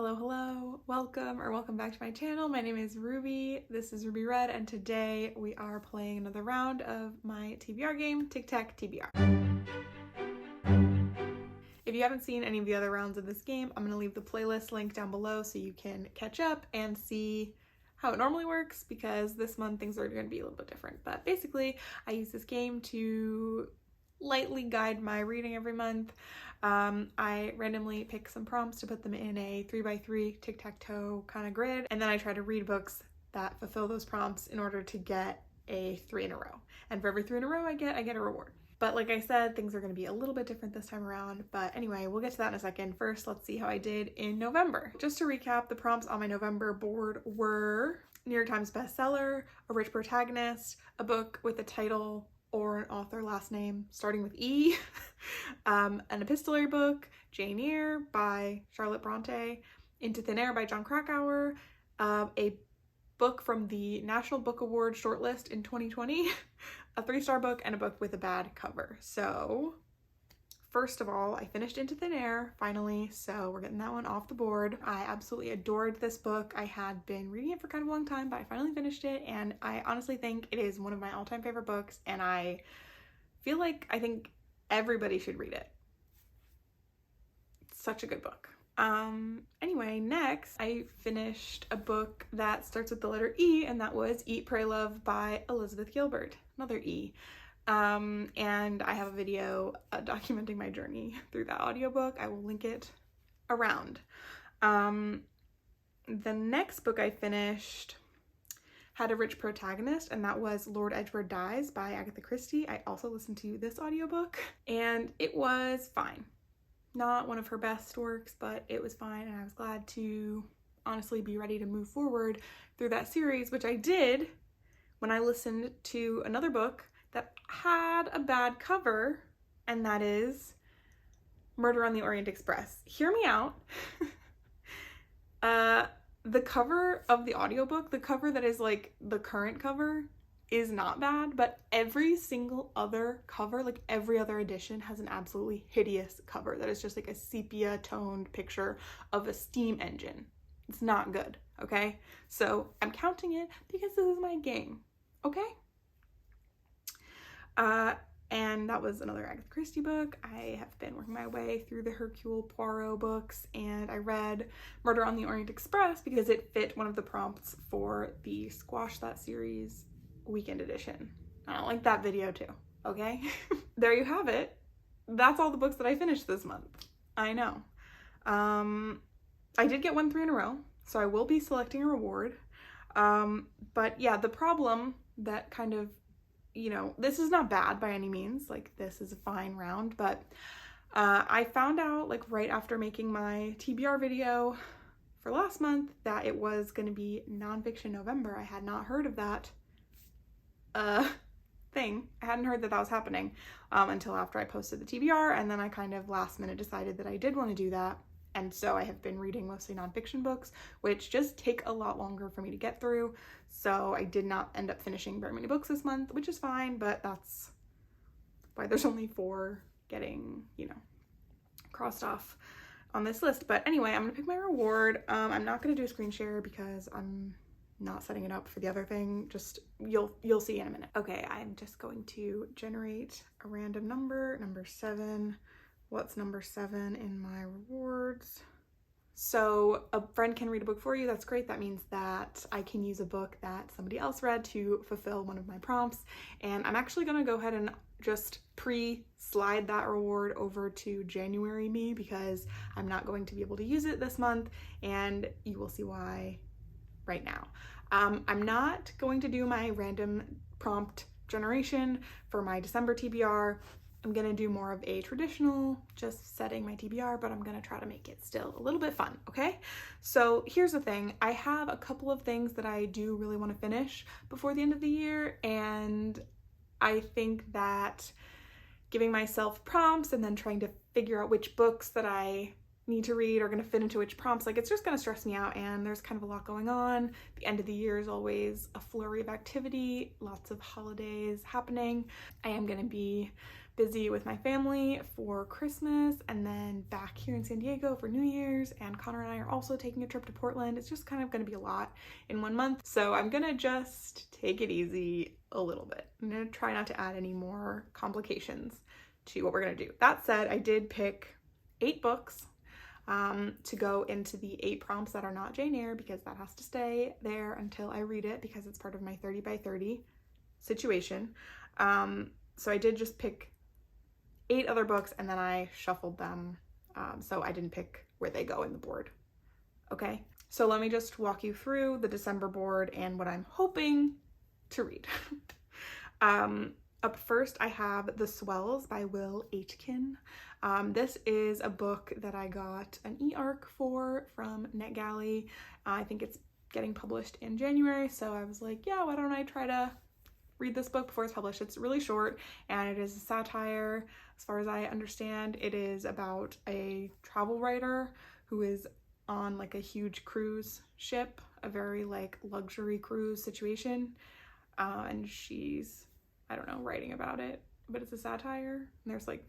Hello, welcome back to my channel. My name is Ruby, this is Ruby Red, and today we are playing another round of my TBR game, tic-tac-TBR. If you haven't seen any of the other rounds of this game, I'm going to leave the playlist link down below so you can catch up and see how it normally works, because this month things are going to be a little bit different. But basically, I use this game to lightly guide my reading every month. I randomly pick some prompts to put them in a 3x3 tic-tac-toe kind of grid, and then I try to read books that fulfill those prompts in order to get a 3 in a row. And for every 3 in a row I get a reward. But like I said, things are going to be a little bit different this time around. But anyway, we'll get to that in a second. First, let's see how I did in November. Just to recap, the prompts on my November board were New York Times bestseller, a rich protagonist, a book with a title or an author last name starting with E, an epistolary book, Jane Eyre by Charlotte Bronte, Into Thin Air by Jon Krakauer, a book from the National Book Award shortlist in 2020, a 3-star book, and a book with a bad cover. So first of all, I finished Into Thin Air finally, so we're getting that one off the board. I absolutely adored this book. I had been reading it for kind of a long time, but I finally finished it, and I honestly think it is one of my all-time favorite books, and I think everybody should read it. It's such a good book. Anyway, next I finished a book that starts with the letter E, and that was Eat, Pray, Love by Elizabeth Gilbert, another E. And I have a video documenting my journey through that audiobook. I will link it around. The next book I finished had a rich protagonist, and that was Lord Edgeworth Dies by Agatha Christie. I also listened to this audiobook, and it was fine. Not one of her best works, but it was fine, and I was glad to honestly be ready to move forward through that series, which I did when I listened to another book that had a bad cover, and that is Murder on the Orient Express. Hear me out. The cover of the audiobook, the cover that is like the current cover, is not bad, but every single other cover, like every other edition, has an absolutely hideous cover that is just like a sepia toned picture of a steam engine. It's not good, okay? So I'm counting it because this is my game, okay? And that was another Agatha Christie book. I have been working my way through the Hercule Poirot books, and I read Murder on the Orient Express because it fit one of the prompts for the Squash That Series weekend edition. I like that video too, okay? There you have it. That's all the books that I finished this month. I know. I did get 1 3 in a row, so I will be selecting a reward. But yeah, the problem that kind of, you know, this is not bad by any means, like this is a fine round, but I found out like right after making my TBR video for last month that it was going to be nonfiction November. I had not heard of that thing. I hadn't heard that that was happening until after I posted the TBR, and then I kind of last minute decided that I did want to do that. And so I have been reading mostly nonfiction books, which just take a lot longer for me to get through. So I did not end up finishing very many books this month, which is fine, but that's why there's only 4 getting, you know, crossed off on this list. But anyway, I'm gonna pick my reward. I'm not gonna do a screen share because I'm not setting it up for the other thing. Just you'll see in a minute. Okay, I'm just going to generate a random number 7. What's number 7 in my rewards? So a friend can read a book for you. That's great. That means that I can use a book that somebody else read to fulfill one of my prompts. And I'm actually going to go ahead and just pre-slide that reward over to January me, because I'm not going to be able to use it this month, and you will see why right now. I'm not going to do my random prompt generation for my December TBR. I'm gonna do more of a traditional, just setting my TBR, but I'm gonna try to make it still a little bit fun, okay? So here's the thing. I have a couple of things that I do really want to finish before the end of the year, and I think that giving myself prompts and then trying to figure out which books that I need to read are going to fit into which prompts, like it's just going to stress me out, and there's kind of a lot going on. The end of the year is always a flurry of activity, lots of holidays happening. I am going to be busy with my family for Christmas and then back here in San Diego for New Year's, and Connor and I are also taking a trip to Portland. It's just kind of going to be a lot in 1 month, so I'm gonna just take it easy a little bit. I'm gonna try not to add any more complications to what we're gonna do. That said, I did pick 8 books to go into the 8 prompts that are not Jane Eyre, because that has to stay there until I read it, because it's part of my 30 by 30 situation. So I did just pick 8 other books, and then I shuffled them, so I didn't pick where they go in the board. Okay, so let me just walk you through the December board and what I'm hoping to read. Up first, I have The Swells by Will Aitken. This is a book that I got an e-arc for from NetGalley. I think it's getting published in January, so I was like, yeah, why don't I try to read this book before it's published. It's really short, and it is a satire. As far as I understand, it is about a travel writer who is on like a huge cruise ship, a very like luxury cruise situation, and she's, I don't know, writing about it, but it's a satire, and there's like,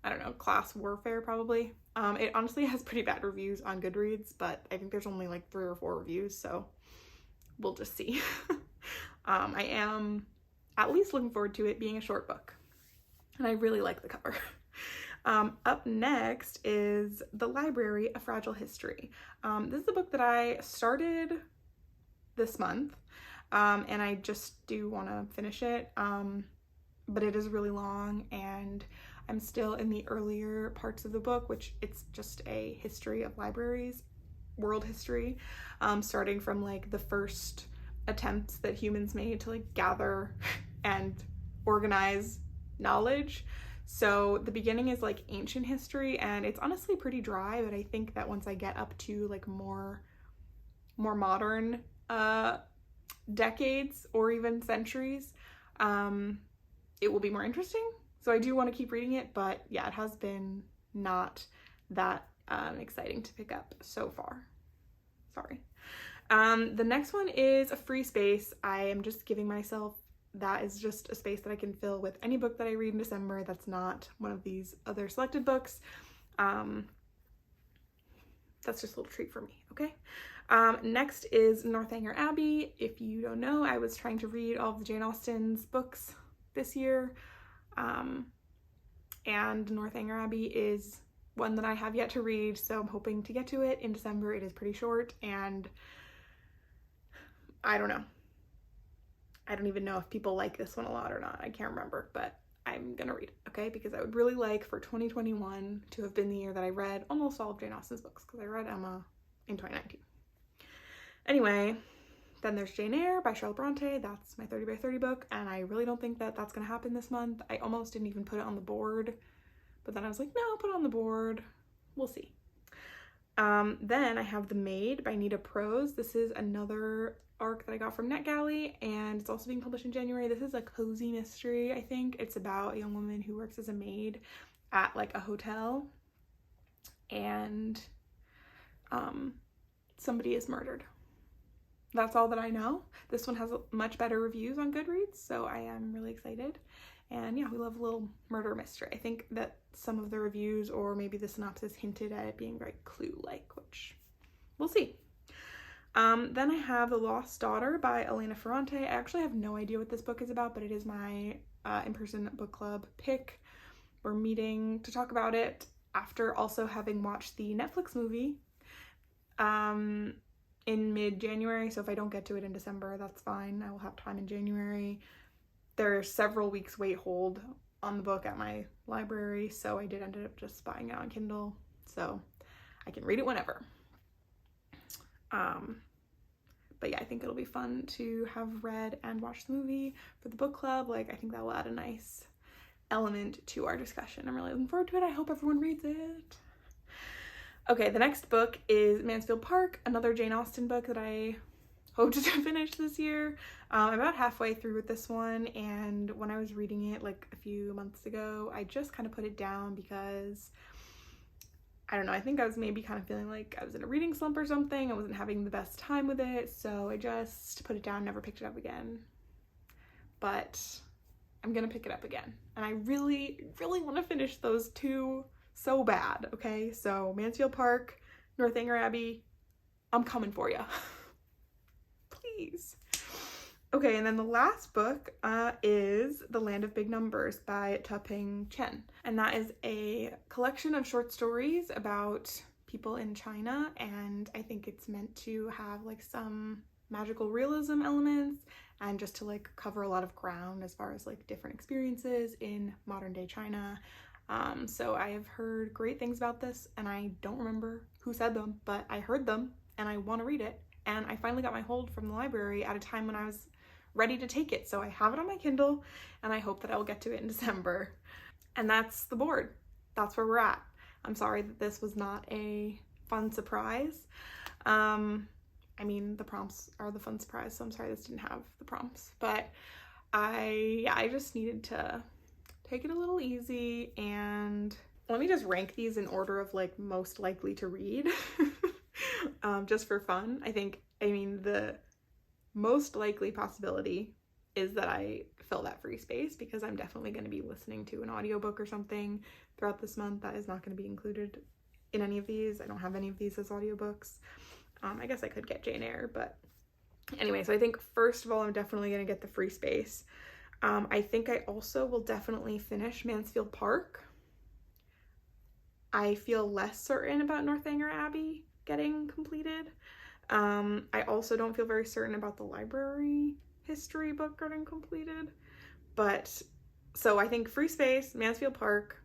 I don't know, class warfare probably. It honestly has pretty bad reviews on Goodreads, but I think there's only like 3 or 4 reviews, so we'll just see. I am at least looking forward to it being a short book, and I really like the cover. Up next is The Library, A Fragile History. This is a book that I started this month, and I just do want to finish it, but it is really long, and I'm still in the earlier parts of the book, which it's just a history of libraries, world history, starting from like the first attempts that humans made to like gather and organize knowledge. So the beginning is like ancient history, and it's honestly pretty dry, but I think that once I get up to like more modern decades or even centuries, it will be more interesting. So I do want to keep reading it, but yeah, it has been not that exciting to pick up so far. Sorry. The next one is A Free Space. I am just giving myself, that is just a space that I can fill with any book that I read in December that's not one of these other selected books. That's just a little treat for me, okay? Next is Northanger Abbey. If you don't know, I was trying to read all of the Jane Austen's books this year, and Northanger Abbey is one that I have yet to read, so I'm hoping to get to it in December. It is pretty short, and I don't know. I don't even know if people like this one a lot or not. I can't remember, but I'm gonna read it, okay? Because I would really like for 2021 to have been the year that I read almost all of Jane Austen's books, because I read Emma in 2019. Anyway, then there's Jane Eyre by Charlotte Bronte. That's my 30 by 30 book, and I really don't think that that's gonna happen this month. I almost didn't even put it on the board, but then I was like, no, I'll put it on the board. We'll see. Then I have The Maid by Nita Prose. This is another arc that I got from NetGalley, and it's also being published in January. This is a cozy mystery, I think. It's about a young woman who works as a maid at like a hotel, and somebody is murdered. That's all that I know. This one has much better reviews on Goodreads, so I am really excited. And yeah, we love a little murder mystery. I think that some of the reviews or maybe the synopsis hinted at it being very Clue-like, which we'll see. Then I have The Lost Daughter by Elena Ferrante. I actually have no idea what this book is about, but it is my in-person book club pick. We're meeting to talk about it after also having watched the Netflix movie in mid-January, so if I don't get to it in December, that's fine. I will have time in January. There's several weeks wait hold on the book at my library, so I did end up just buying it on Kindle, so I can read it whenever. But yeah, I think it'll be fun to have read and watched the movie for the book club. Like, I think that will add a nice element to our discussion. I'm really looking forward to it. I hope everyone reads it. Okay, the next book is Mansfield Park, another Jane Austen book that I hope to finish this year. I'm about halfway through with this one, and when I was reading it like a few months ago, I just kind of put it down because I don't know, I think I was maybe kind of feeling like I was in a reading slump or something. I wasn't having the best time with it, so I just put it down, never picked it up again. But I'm gonna pick it up again. And I really, really want to finish those two so bad, okay? So Mansfield Park, Northanger Abbey, I'm coming for you. Please. Okay, and then the last book is The Land of Big Numbers by Ta-Ping Chen. And that is a collection of short stories about people in China, and I think it's meant to have like some magical realism elements and just to like cover a lot of ground as far as like different experiences in modern day China. So I have heard great things about this, and I don't remember who said them, but I heard them and I want to read it. And I finally got my hold from the library at a time when I was ready to take it. So I have it on my Kindle, and I hope that I will get to it in December. And that's the board. That's where we're at. I'm sorry that this was not a fun surprise. I mean, the prompts are the fun surprise, so I'm sorry this didn't have the prompts. But I just needed to take it a little easy, and let me just rank these in order of like most likely to read. Just for fun. I mean, the most likely possibility is that I fill that free space, because I'm definitely going to be listening to an audiobook or something throughout this month that is not going to be included in any of these. I don't have any of these as audiobooks. I guess I could get Jane Eyre, but anyway, so I think first of all, I'm definitely going to get the free space. I think I also will definitely finish Mansfield Park. I feel less certain about Northanger Abbey getting completed. I also don't feel very certain about the library history book getting completed. But so I think free space, Mansfield Park,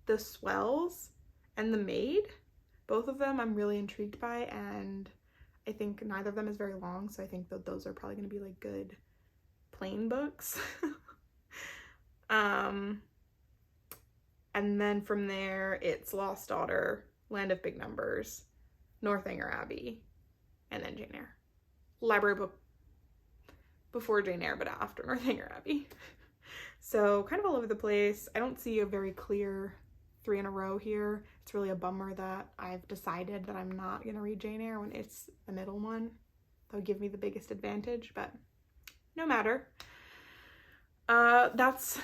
The Swells, and The Maid, both of them I'm really intrigued by, and I think neither of them is very long, so I think that those are probably going to be like good plain books. And then from there it's Lost Daughter, Land of Big Numbers, Northanger Abbey, and then Jane Eyre. Library book before Jane Eyre, but after Northanger Abbey. So kind of all over the place. I don't see a very clear 3 in a row here. It's really a bummer that I've decided that I'm not gonna read Jane Eyre when it's the middle one. That would give me the biggest advantage, but no matter. That's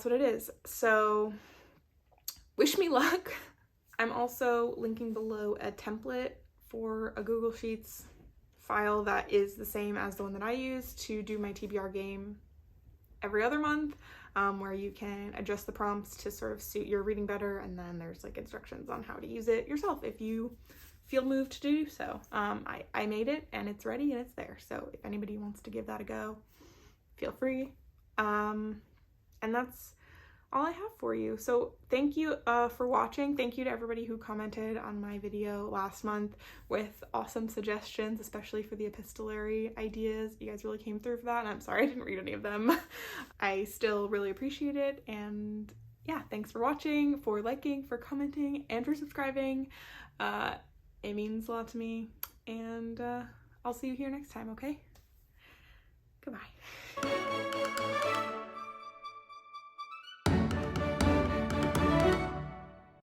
what it is. So wish me luck. I'm also linking below a template for a Google Sheets file that is the same as the one that I use to do my TBR game every other month, where you can adjust the prompts to sort of suit your reading better, and then there's like instructions on how to use it yourself if you feel moved to do so. I made it and it's ready and it's there, so if anybody wants to give that a go, feel free. And that's all I have for you. So thank you for watching. Thank you to everybody who commented on my video last month with awesome suggestions, especially for the epistolary ideas. You guys really came through for that, and I'm sorry I didn't read any of them. I still really appreciate it, and yeah, thanks for watching, for liking, for commenting, and for subscribing. It means a lot to me, and I'll see you here next time, okay?